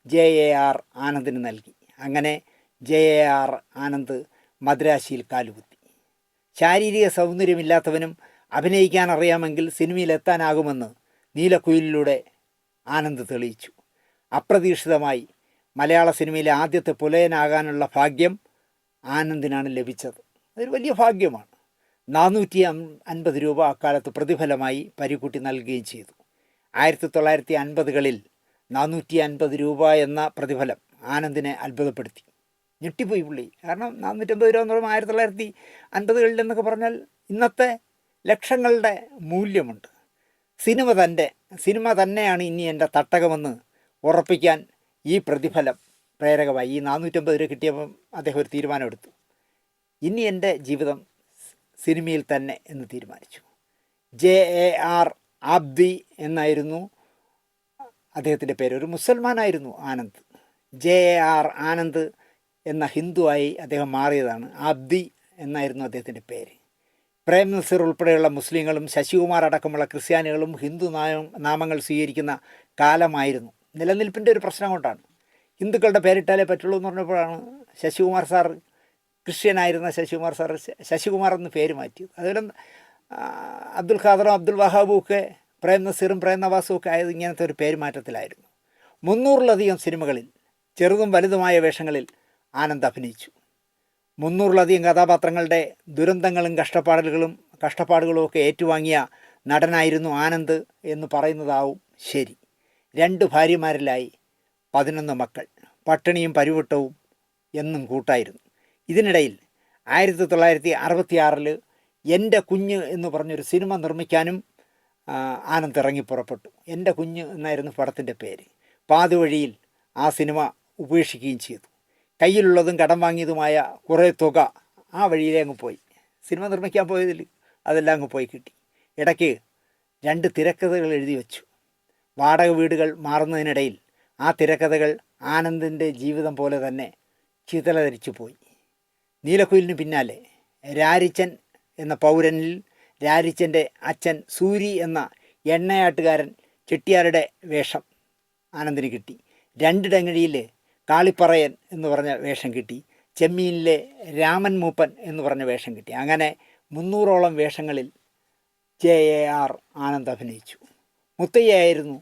JAR ആനന്ദിന് നൽകി. അങ്ങനെ JAR ആനന്ദ് മദ്രാശിയിൽ കാലുകുത്തി. ശാരീരിക സൗന്ദര്യമില്ലാത്തവനും അഭിനയിക്കാൻ അറിയാമെങ്കിൽ സിനിമയിലെത്താനാകുമെന്ന് നീലക്കുയിലിലൂടെ ആനന്ദ് തെളിയിച്ചു. അപ്രതീക്ഷിതമായി മലയാള സിനിമയിലെ ആദ്യത്തെ പുലയനാകാനുള്ള ഭാഗ്യം ആനന്ദിനാണ് ലഭിച്ചത്. അതൊരു വലിയ ഭാഗ്യമാണ്. 450 രൂപ അക്കാലത്ത് പ്രതിഫലമായി പരീക്കുട്ടി നൽകുകയും ചെയ്തു. 1950കളിൽ 450 രൂപ എന്ന പ്രതിഫലം ആനന്ദിനെ അത്ഭുതപ്പെടുത്തി. ഞെട്ടിപ്പോയി പുള്ളി. കാരണം 450 രൂപ എന്ന് പറയുമ്പോൾ 1950കളിൽ എന്നൊക്കെ പറഞ്ഞാൽ ഇന്നത്തെ ലക്ഷങ്ങളുടെ മൂല്യമുണ്ട്. സിനിമ തന്നെയാണ് ഇനി എൻ്റെ തട്ടകമെന്ന് ഉറപ്പിക്കാൻ ഈ പ്രതിഫലം പ്രേരകമായി. ഈ 450 രൂപ കിട്ടിയപ്പം അദ്ദേഹം ഒരു തീരുമാനമെടുത്തു. ഇനി എൻ്റെ ജീവിതം സിനിമയിൽ തന്നെ എന്ന് തീരുമാനിച്ചു. JAR ആബ്ദി എന്നായിരുന്നു അദ്ദേഹത്തിൻ്റെ പേര്. ഒരു മുസൽമാനായിരുന്നു ആനന്ദ്. JAR ആനന്ദ് എന്ന ഹിന്ദുവായി അദ്ദേഹം മാറിയതാണ്. ആബ്ദി എന്നായിരുന്നു അദ്ദേഹത്തിൻ്റെ പേര്. പ്രേം നസീർ ഉൾപ്പെടെയുള്ള മുസ്ലിങ്ങളും ശശികുമാർ അടക്കമുള്ള ക്രിസ്ത്യാനികളും ഹിന്ദു നാമങ്ങൾ സ്വീകരിക്കുന്ന കാലമായിരുന്നു. നിലനിൽപ്പിൻ്റെ ഒരു പ്രശ്നം കൊണ്ടാണ്. ഹിന്ദുക്കളുടെ പേരിട്ടാലേ പറ്റുള്ളൂ എന്ന് പറഞ്ഞപ്പോഴാണ് ശശികുമാർ സാർ ക്രിസ്ത്യനായിരുന്ന ശശികുമാർ സാർ ശശികുമാർ എന്ന് പേര് മാറ്റിയത്. അതുപോലെ അബ്ദുൽ ഖാദറും അബ്ദുൽ വഹാബും ഒക്കെ പ്രേം നസീറും പ്രേം നവാസും ഒക്കെ ആയത് ഇങ്ങനത്തെ ഒരു പേര് മാറ്റത്തിലായിരുന്നു. 300-ലധികം സിനിമകളിൽ ചെറുതും വലുതുമായ വേഷങ്ങളിൽ ആനന്ദ് അഭിനയിച്ചു. 300-ലധികം കഥാപാത്രങ്ങളുടെ ദുരന്തങ്ങളും കഷ്ടപ്പാടുകളും ഒക്കെ ഏറ്റുവാങ്ങിയ നടനായിരുന്നു ആനന്ദ് എന്ന് പറയുന്നതാവും ശരി. 2 ഭാര്യമാരിലായി 11 മക്കൾ. പട്ടിണിയും പരിവട്ടവും എന്നും കൂട്ടായിരുന്നു. ഇതിനിടയിൽ 1966 എൻ്റെ കുഞ്ഞ് എന്ന് പറഞ്ഞൊരു സിനിമ നിർമ്മിക്കാനും ആനന്ദ് ഇറങ്ങി പുറപ്പെട്ടു. എൻ്റെ കുഞ്ഞ് എന്നായിരുന്നു പടത്തിൻ്റെ പേര്. പാതിവഴിയിൽ ആ സിനിമ ഉപേക്ഷിക്കുകയും ചെയ്തു. കയ്യിലുള്ളതും കടം വാങ്ങിയതുമായ കുറേ തുക ആ വഴിയിലേ അങ്ങ് പോയി. സിനിമ നിർമ്മിക്കാൻ പോയതിൽ അതെല്ലാം അങ്ങ് പോയി കിട്ടി. ഇടയ്ക്ക് 2 തിരക്കഥകൾ എഴുതി വച്ചു. വാടക വീടുകൾ മാറുന്നതിനിടയിൽ ആ തിരക്കഥകൾ ആനന്ദിൻ്റെ ജീവിതം പോലെ തന്നെ ചിതലധരിച്ചു പോയി. നീലക്കുയിലിന് പിന്നാലെ രാരിച്ചൻ എന്ന പൗരനിൽ രാരിച്ചൻ്റെ അച്ഛൻ സൂരി എന്ന എണ്ണയാട്ടുകാരൻ ചെട്ടിയാരുടെ വേഷം ആനന്ദിന് കിട്ടി. 2 ഡങ്ങഴിയിൽ കാളിപ്പറയൻ എന്ന് പറഞ്ഞ വേഷം കിട്ടി. ചെമ്മീനിലെ രാമൻ മൂപ്പൻ എന്ന് പറഞ്ഞ വേഷം കിട്ടി. അങ്ങനെ 300ഓളം വേഷങ്ങളിൽ JAR ആനന്ദ് അഭിനയിച്ചു. മുത്തയ്യായിരുന്നു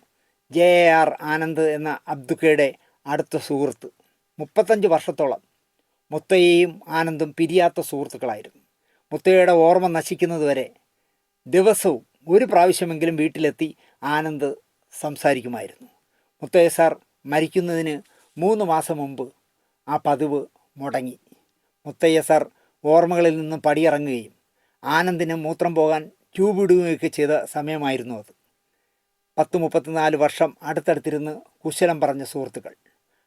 JAR ആനന്ദ് എന്ന അബ്ദുക്കയുടെ അടുത്ത സുഹൃത്ത്. 35 വർഷത്തോളം മുത്തയ്യയും ആനന്ദും പിരിയാത്ത സുഹൃത്തുക്കളായിരുന്നു. മുത്തയ്യയുടെ ഓർമ്മ നശിക്കുന്നതുവരെ ദിവസവും ഒരു പ്രാവശ്യമെങ്കിലും വീട്ടിലെത്തി ആനന്ദ് സംസാരിക്കുമായിരുന്നു. മുത്തയ്യ സാർ മരിക്കുന്നതിന് 3 മാസം മുമ്പ് ആ പതിവ് മുടങ്ങി. മുത്തയ്യ സാർ ഓർമ്മകളിൽ നിന്നും പടിയിറങ്ങുകയും ആനന്ദിന് മൂത്രം പോകാൻ ട്യൂബ് ഇടുകയൊക്കെ ചെയ്ത സമയമായിരുന്നു അത്. 34 വർഷം അടുത്തടുത്തിരുന്ന് കുശലം പറഞ്ഞ സുഹൃത്തുക്കൾ.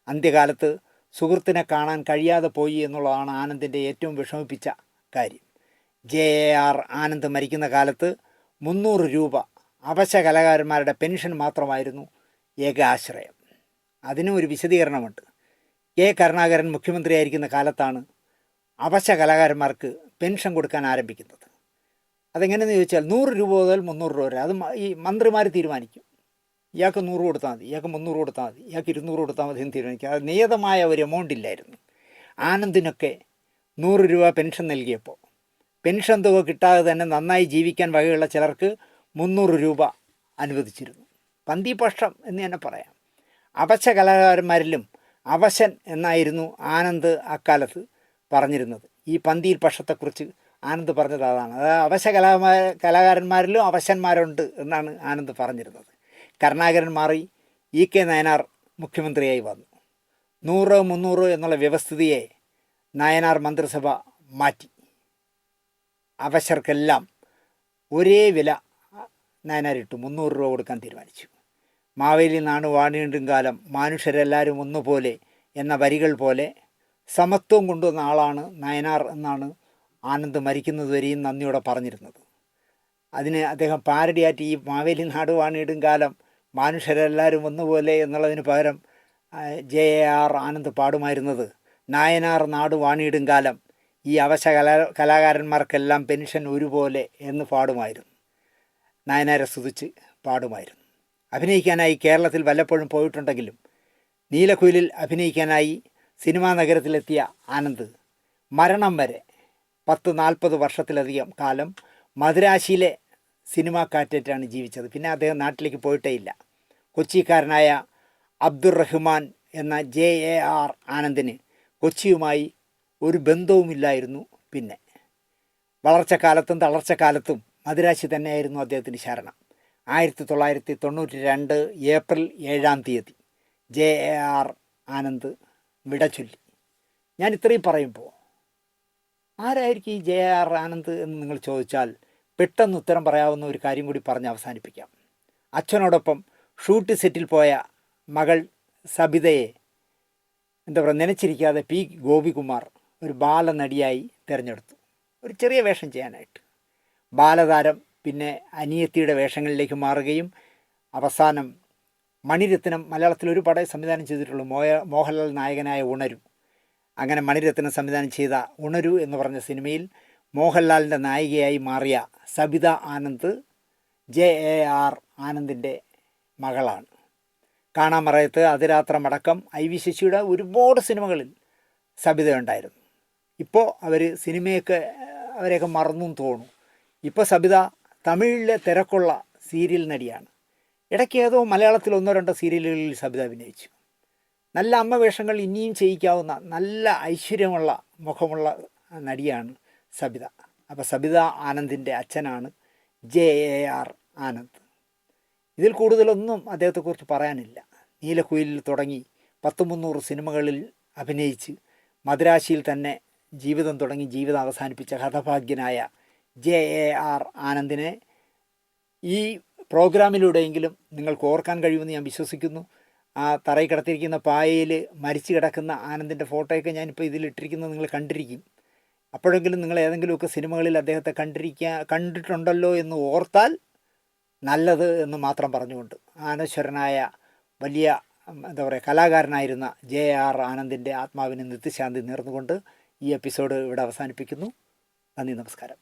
അന്ത്യകാലത്ത് സുഹൃത്തിനെ കാണാൻ കഴിയാതെ പോയി എന്നുള്ളതാണ് ആനന്ദിൻ്റെ ഏറ്റവും വിഷമിപ്പിച്ച കാര്യം. JAR ആനന്ദ് മരിക്കുന്ന കാലത്ത് 300 രൂപ അവശ കലാകാരന്മാരുടെ പെൻഷൻ മാത്രമായിരുന്നു ഏക ആശ്രയം. അതിനും ഒരു വിശദീകരണമുണ്ട്. K. കരുണാകരൻ മുഖ്യമന്ത്രിയായിരിക്കുന്ന കാലത്താണ് അവശ കലാകാരന്മാർക്ക് പെൻഷൻ കൊടുക്കാൻ ആരംഭിക്കുന്നത്. അതെങ്ങനെയെന്ന് ചോദിച്ചാൽ 100 രൂപ മുതൽ 300 രൂപ വരെ അത് ഈ മന്ത്രിമാർ തീരുമാനിക്കും. ഇയാൾക്ക് 100 കൊടുത്താൽ മതി, ഇയാൾക്ക് 300 കൊടുത്താൽ മതി, ഇയാൾക്ക് 200 കൊടുത്താൽ മതി എന്ന് തീരുമാനിക്കുക. അത് നിയതമായ ഒരു എമൗണ്ട് ഇല്ലായിരുന്നു. ആനന്ദിനൊക്കെ 100 രൂപ പെൻഷൻ നൽകിയപ്പോൾ പെൻഷൻ തുക കിട്ടാതെ തന്നെ നന്നായി ജീവിക്കാൻ വകയുള്ള ചിലർക്ക് 300 രൂപ അനുവദിച്ചിരുന്നു. പന്തിപക്ഷം എന്ന് തന്നെ പറയാം. അവശ കലാകാരന്മാരിലും അവശൻ എന്നായിരുന്നു ആനന്ദ് അക്കാലത്ത് പറഞ്ഞിരുന്നത്. ഈ പന്തിയിൽ പക്ഷത്തെക്കുറിച്ച് ആനന്ദ് പറഞ്ഞത് അതാണ്. അതായത് അവശ കലാകാരന്മാരിലും അവശന്മാരുണ്ട് എന്നാണ് ആനന്ദ് പറഞ്ഞിരുന്നത്. കരുണാകരൻ മാറി EK നയനാർ മുഖ്യമന്ത്രിയായി വന്നു. 100, 300 എന്നുള്ള വ്യവസ്ഥിതിയെ നയനാർ മന്ത്രിസഭ മാറ്റി. അവശർക്കെല്ലാം ഒരേ വില നയനാരിട്ടു. 300 രൂപ കൊടുക്കാൻ തീരുമാനിച്ചു. മാവേലി നാണു വാണിയിട്ടും കാലം മനുഷ്യരെല്ലാവരും ഒന്നുപോലെ എന്ന വരികൾ പോലെ സമത്വം കൊണ്ടുവന്ന ആളാണ് നയനാർ എന്നാണ് ആനന്ദ് മരിക്കുന്നതുവരെയും നന്ദിയോടെ പറഞ്ഞിരുന്നത്. അതിന് അദ്ദേഹം പാരഡിയായിട്ട് ഈ മാവേലി നാട് വാണിയിടും കാലം മനുഷ്യരെല്ലാവരും ഒന്നുപോലെ എന്നുള്ളതിന് പകരം JAR ആനന്ദ് പാടുമായിരുന്നത് നായനാർ നാട് വാണിയിടും കാലം ഈ അവശ കലാകാരന്മാർക്കെല്ലാം പെൻഷൻ ഒരുപോലെ എന്ന് പാടുമായിരുന്നു. നായനാരെ സ്തുതിച്ച് പാടുമായിരുന്നു. അഭിനയിക്കാനായി കേരളത്തിൽ വല്ലപ്പോഴും പോയിട്ടുണ്ടെങ്കിലും നീലക്കുയിലിൽ അഭിനയിക്കാനായി സിനിമാ നഗരത്തിലെത്തിയ ആനന്ദ് മരണം വരെ 40 വർഷത്തിലധികം കാലം മദുരാശിയിലെ സിനിമാ കാറ്റേറ്റാണ് ജീവിച്ചത്. പിന്നെ അദ്ദേഹം നാട്ടിലേക്ക് പോയിട്ടേ ഇല്ല. കൊച്ചിക്കാരനായ അബ്ദുറഹ്മാൻ എന്ന JAR ആനന്ദിന് കൊച്ചിയുമായി ഒരു ബന്ധവുമില്ലായിരുന്നു. പിന്നെ വളർച്ചക്കാലത്തും തളർച്ചക്കാലത്തും മദുരാശി തന്നെയായിരുന്നു അദ്ദേഹത്തിന് ശരണം. 1992 ഏപ്രിൽ 7 JAR ആനന്ദ് വിട ചൊല്ലി. ഞാൻ ഇത്രയും പറയുമ്പോൾ ആരായിരിക്കും ഈ JAR ആനന്ദ് എന്ന് നിങ്ങൾ ചോദിച്ചാൽ പെട്ടെന്ന് ഉത്തരം പറയാവുന്ന ഒരു കാര്യം കൂടി പറഞ്ഞ് അവസാനിപ്പിക്കാം. അച്ഛനോടൊപ്പം ഷൂട്ട് സെറ്റിൽ പോയ മകൾ സബിതയെ നനച്ചിരിക്കാതെ P. ഗോപികുമാർ ഒരു ബാലനടിയായി തിരഞ്ഞെടുത്തു, ഒരു ചെറിയ വേഷം ചെയ്യാനായിട്ട്. ബാലതാരം പിന്നെ അനിയത്തിയുടെ വേഷങ്ങളിലേക്ക് മാറുകയും അവസാനം മണിരത്നം മലയാളത്തിൽ ഒരു പടം സംവിധാനം ചെയ്തിട്ടുള്ളൂ, മോഹൻലാൽ നായകനായ ഉണരു. അങ്ങനെ മണിരത്നം സംവിധാനം ചെയ്ത ഉണരു എന്ന് പറഞ്ഞ സിനിമയിൽ മോഹൻലാലിൻ്റെ നായികയായി മാറിയ സബിത ആനന്ദ് JAR ആനന്ദിൻ്റെ മകളാണ്. കാണാമറയത്ത്, അതിരാത്രമടക്കം IV ശശിയുടെ ഒരുപാട് സിനിമകളിൽ സബിത ഉണ്ടായിരുന്നു. ഇപ്പോൾ അവർ സിനിമയൊക്കെ അവരെയൊക്കെ മറന്നും തോന്നും. ഇപ്പോൾ സബിത തമിഴിലെ തിരക്കുള്ള സീരിയൽ നടിയാണ്. ഇടയ്ക്ക് ഏതോ മലയാളത്തിൽ 1-2 സീരിയലുകളിൽ സബിത അഭിനയിച്ചു. നല്ല അമ്മ വേഷങ്ങൾ ഇനിയും ചെയ്യിക്കാവുന്ന നല്ല ഐശ്വര്യമുള്ള മുഖമുള്ള നടിയാണ് സബിത. അപ്പോൾ സബിത ആനന്ദിൻ്റെ അച്ഛനാണ് JAR ആനന്ദ്. ഇതിൽ കൂടുതലൊന്നും അദ്ദേഹത്തെക്കുറിച്ച് പറയാനില്ല. നീലക്കുയിലിൽ തുടങ്ങി 100-300 സിനിമകളിൽ അഭിനയിച്ച് മദ്രാശിയിൽ തന്നെ ജീവിതം തുടങ്ങി ജീവിതം അവസാനിപ്പിച്ച ഹതഭാഗ്യനായ JAR ആനന്ദിനെ ഈ പ്രോഗ്രാമിലൂടെയെങ്കിലും നിങ്ങൾക്ക് ഓർക്കാൻ കഴിയുമെന്ന് ഞാൻ വിശ്വസിക്കുന്നു. ആ തറയിൽ കിടത്തിയിരിക്കുന്ന പായയിൽ മരിച്ചു കിടക്കുന്ന ആനന്ദിൻ്റെ ഫോട്ടോയൊക്കെ ഞാനിപ്പോൾ ഇതിലിട്ടിരിക്കുന്നത് നിങ്ങൾ കണ്ടിരിക്കും. അപ്പോഴെങ്കിലും നിങ്ങൾ ഏതെങ്കിലുമൊക്കെ സിനിമകളിൽ അദ്ദേഹത്തെ കണ്ടിട്ടുണ്ടല്ലോ എന്ന് ഓർത്താൽ നല്ലത് എന്ന് മാത്രം പറഞ്ഞുകൊണ്ട് അനശ്വരനായ വലിയ എന്താ പറയുക കലാകാരനായിരുന്ന JAR ആനന്ദിൻ്റെ ആത്മാവിന് നിത്യശാന്തി നേർന്നുകൊണ്ട് ഈ എപ്പിസോഡ് ഇവിടെ അവസാനിപ്പിക്കുന്നു. നന്ദി, നമസ്കാരം.